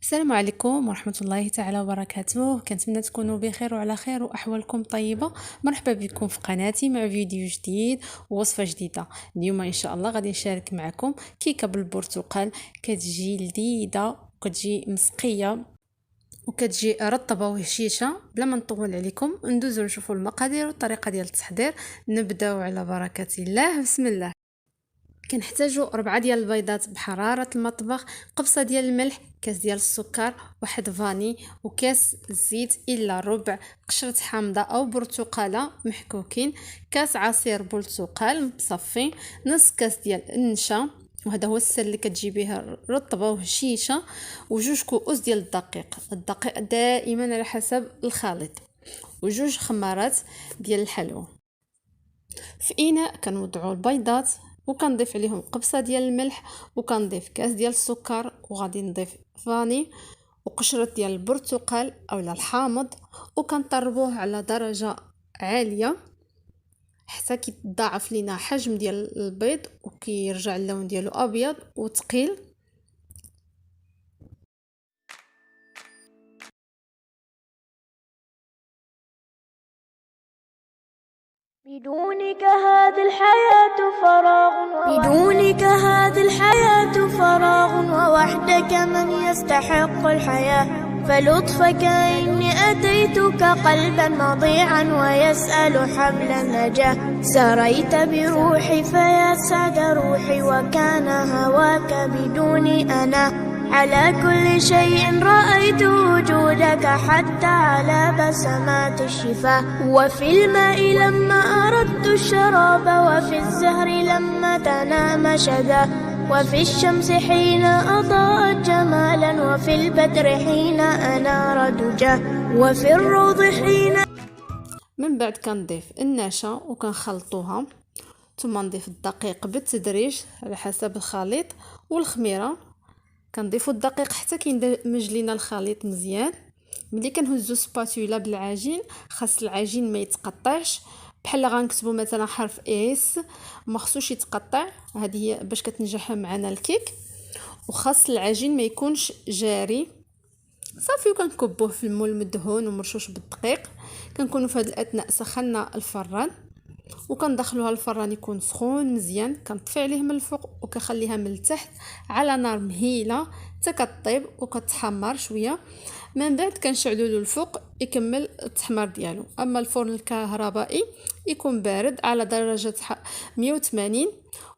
السلام عليكم ورحمة الله تعالى وبركاته. كنتمنى تكونوا بخير وعلى خير وأحوالكم طيبة. مرحبا بكم في قناتي مع فيديو جديد ووصفة جديدة. اليوم إن شاء الله غادي نشارك معكم كيكة بالبرتقال، كتجي لذيذة وكتجي مسقية وكتجي رطبة وهشيشة. بلا ما نطول عليكم ندوزو نشوفوا المقادير والطريقة ديال التحضير. نبداو على بركة الله. بسم الله. كنحتاجو 4 ديال البيضات بحرارة المطبخ، قبصة ديال الملح، كاس ديال السكر، واحد فاني، وكاس الزيت الا ربع، قشرة حامضة او برتقالة محكوكين، كاس عصير برتقال مصفي، نص كاس ديال النشا، وهذا هو السر اللي كتجي به رطبه وهشيشه، وجوج كؤوس ديال الدقيق دائما على حسب الخليط، وجوج خمارات ديال الحلوى. في اناء كنوضعوا البيضات وكنضيف عليهم قبصه ديال الملح، وكنضيف كاس ديال السكر، وغادي نضيف فاني وقشره ديال البرتقال اولا الحامض، وكنطربوه على درجه عاليه حتى كيتضاعف لينا حجم ديال البيض وكيرجع اللون ديالو ابيض وثقيل. بدونك هذه الحياة فراغ ووحدك من يستحق الحياة، فلطفك إني أتيتك قلبا مضيعا ويسأل حبل النجاة. سريت بروحي فيا سعد روحي، وكان هواك بدوني أنا. على كل شيء رأيت وجودك، حتى على بسمات الشفاه. وفي الماء لما أردت الشراب، وفي الزهر لما تنام شذا، وفي الشمس حين أضاءت جمالا، وفي البدر حين أنار دجى، وفي الروض حين. من بعد كنضيف النشا وكنخلطوها، ثم نضيف الدقيق بالتدريج على حسب الخليط، والخميره. كنضيفوا الدقيق حتى كيندمج لينا الخليط مزيان. ملي كنهزو سباتولا بالعجين، خاص العجين ما يتقطعش، بحال غنكتبوا مثلا حرف اس ما خصوش يتقطع، هذه هي باش كتنجح معنا الكيك. وخاص العجين ما يكونش جاري. صافي، وكنكبوه في المول مدهون ومرشوش بالدقيق. كنكونوا في هذه الاثناء سخنا الفران، وكندخلوها الفران يكون سخون مزيان. كنطفي عليه من الفوق وكنخليها من التحت على نار مهيله حتى كطيب وكتحمر شويه. من بعد كنشعلوا له الفوق يكمل التحمير ديالو. اما الفرن الكهربائي يكون بارد على درجه 180،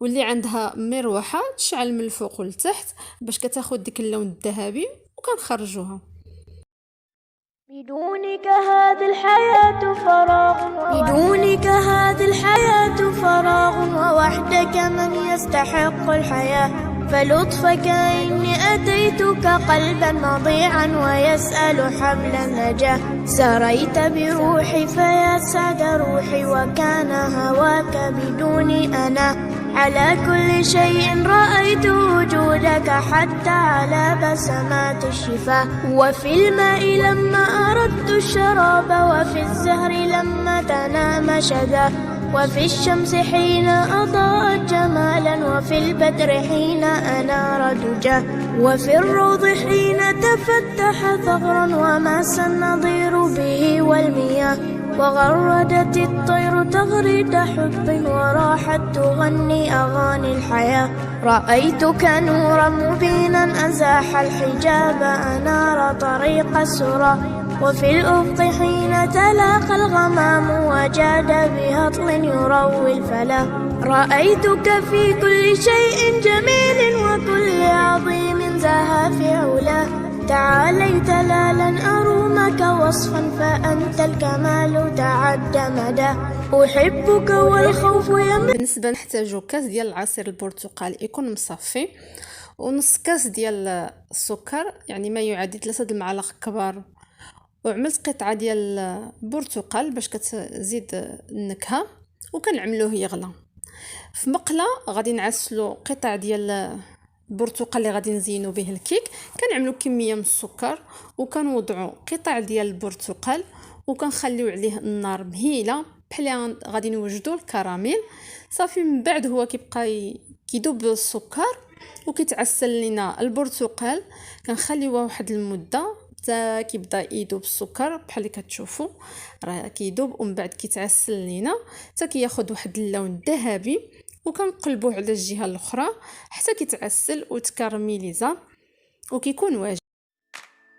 واللي عندها مروحه تشعل من الفوق والتحت باش كتاخذ ديك اللون الذهبي، وكنخرجوها. بدونك هذه الحياة فراغ ووحدك من يستحق الحياة، فلطفك إني أتيتك قلبا مضيعا ويسأل حبل النجاة. سريت بروحي فيا سعد روحي، وكان هواك بدوني أنا. على كل شيء رأيت وجودك، حتى على بسمات الشفاه. وفي الماء لما أردت الشراب، وفي الزهر لما تنام شذا، وفي الشمس حين أضاءت جمالا، وفي البدر حين أنار دجى، وفي الروض حين تفتح ثغرا، وماس النظير به والمياه. وغردت الطير تغريد حب، وراحت تغني أغاني الحياة. رأيتك نورا مبينا أزاح الحجاب، أنار طريق السرى. وفي الأفق حين تلاقى الغمام، وجاد بهطل يروي الفلا. رأيتك في كل شيء جميل، وكل عظيم زاها في علاه. تعاليت لا لن أرومك وصفا، فأنت الكمال تعد مدى. أحبك والخوف بالنسبة نحتاجو كاس ديال العصير البرتقال يكون مصفي، ونص كاس ديال السكر يعني ما يعادل 3 المعالق كبار، وعملت قطعة ديال البرتقال باش كتزيد النكهة، وكنعملوه يغلى. في مقله غادي نعسلو قطع ديال البرتقال اللي غادي نزينو به الكيك. كنعملو كميه من السكر، وكنوضعو قطع ديال البرتقال، وكنخليو عليه النار مهيله بحال غادي نوجدو الكراميل. صافي، من بعد هو كيبقى كيذوب السكر، وكيتعسل لينا البرتقال كنخليوه واحد المده حتى كيبدا يذوب السكر بحال اللي كتشوفوا راه كيذوب، ومن بعد كيتعسل لينا حتى كياخذ واحد اللون الذهبي، وكنقلبوه على الجهه الاخرى حتى كيتعسل وتكرميليزا وكيكون واجد.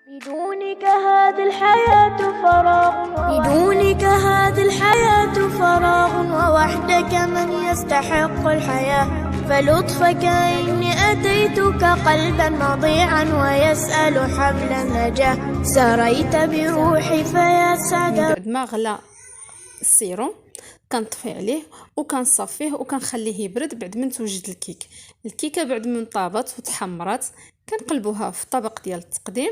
بدونك هذه الحياة فراغ، بدونك هذه الحياة فراغ، ووحدك من يستحق الحياة. فلطفك إني أتيتك قلبا مضيعا ويسأل حبل النجاة. سريت بروحي فيا سعد. بعد ما غلى السيرو كنطفي عليه وكنصفيه وكنخليه يبرد. بعد من توجد الكيكه بعد من طابت وتحمرت كنقلبوها في الطبق ديال التقديم،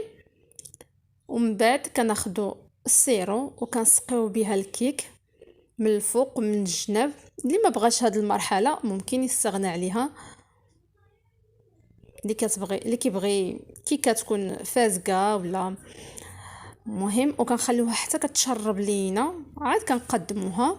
ومن بعد كناخذوا السيرو وكنسقيو بها الكيك من الفوق ومن الجناب. اللي ما بغاش هذه المرحله ممكن يستغنى عليها، اللي كيبغي كيكه تكون فازقه ولا مهم. وكنخليوها حتى كتشرب لينا عاد كنقدموها.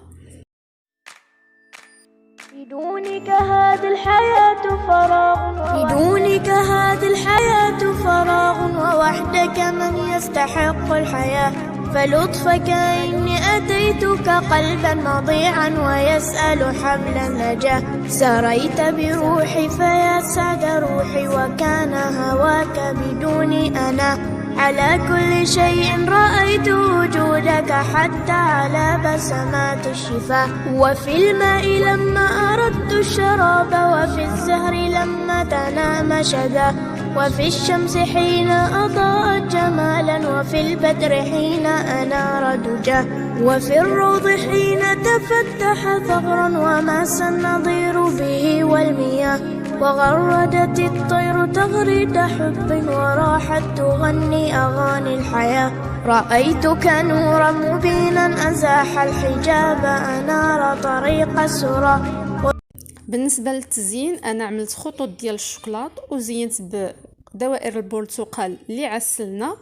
بدونك هذه الحياة فراغ، بدونك هذه الحياة فراغ، ووحدك من يستحق الحياة. فلطفك إني أتيتك قلبا مضيعا ويسأل حبل النجاة. سريت بروحي فيا سعد روحي، وكان هواك بدوني أنا. على كل شيء رأيت وجودك، حتى على بسمات الشفاه. وفي الماء لما أردت الشراب، وفي الزهر لما تنام شذا. وفي الشمس حين أضاءت جمالا، وفي البدر حين أنار دجاه. وفي الروض حين تفتح ثغرا، وماس النظير به والمياه. وغردت الطير تغريد حب، وراحت تغني أغاني الحياة. رأيتك نورا مبينا أزاح الحجاب، أنار طريق السرى. بالنسبه للتزيين انا عملت خطوط ديال الشوكولات وزينت بدوائر البرتقال اللي عسلنا،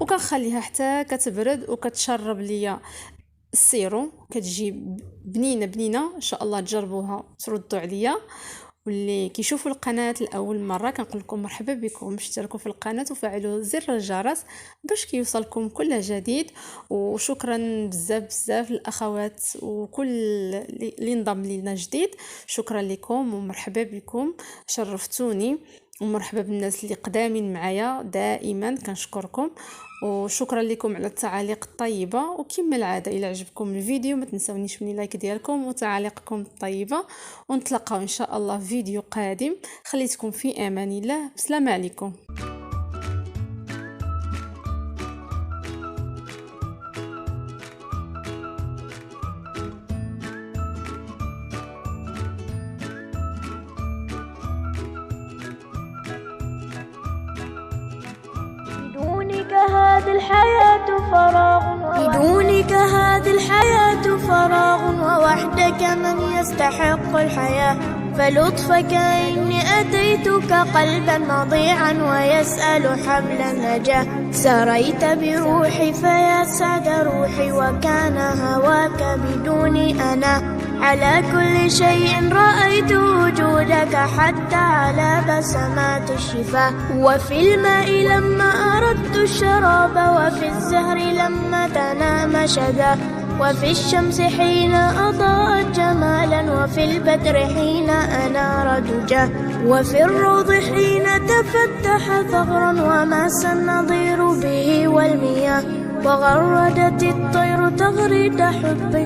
وكنخليها حتى كتبرد وكتشرب ليا السيرو. كتجي بنينه ان شاء الله تجربوها تردوا عليا. واللي كيشوفوا القناه لاول مره كنقول لكم مرحبا بكم، اشتركوا في القناه وفعلوا زر الجرس باش كيوصلكم كل جديد. وشكرا بزاف للاخوات وكل اللي انضم لينا جديد، شكرا لكم ومرحبا بكم، شرفتوني. ومرحبا بالناس اللي قدامين معايا دائما كنشكركم، وشكرا لكم على التعاليق الطيبه. وكما العاده الى عجبكم الفيديو ما تنسونيش من لايك ديالكم وتعاليقكم الطيبه، ونتلاقاو ان شاء الله في فيديو قادم. خليتكم في امان الله، بسلام عليكم. بدونك هذه الحياة فراغ، بدونك هذه الحياة فراغ، ووحدك من يستحق الحياة. فلطفك إني أتيتك قلبا مضيعا ويسأل حبل النجاة. سريت بروحي فيا سعد روحي، وكان هواك بدوني أنا. على كل شيء رأيت وجودك، حتى على بسمات الشفاه. وفي الماء لما أردت الشراب، وفي الزهر لما تنام شذا. وفي الشمس حين أضاءت جمالا، وفي البدر حين أنار دجاه. وفي الروض حين تفتح ثغرا، وماس النظير به والمياه. وغردت الطير تغريد حب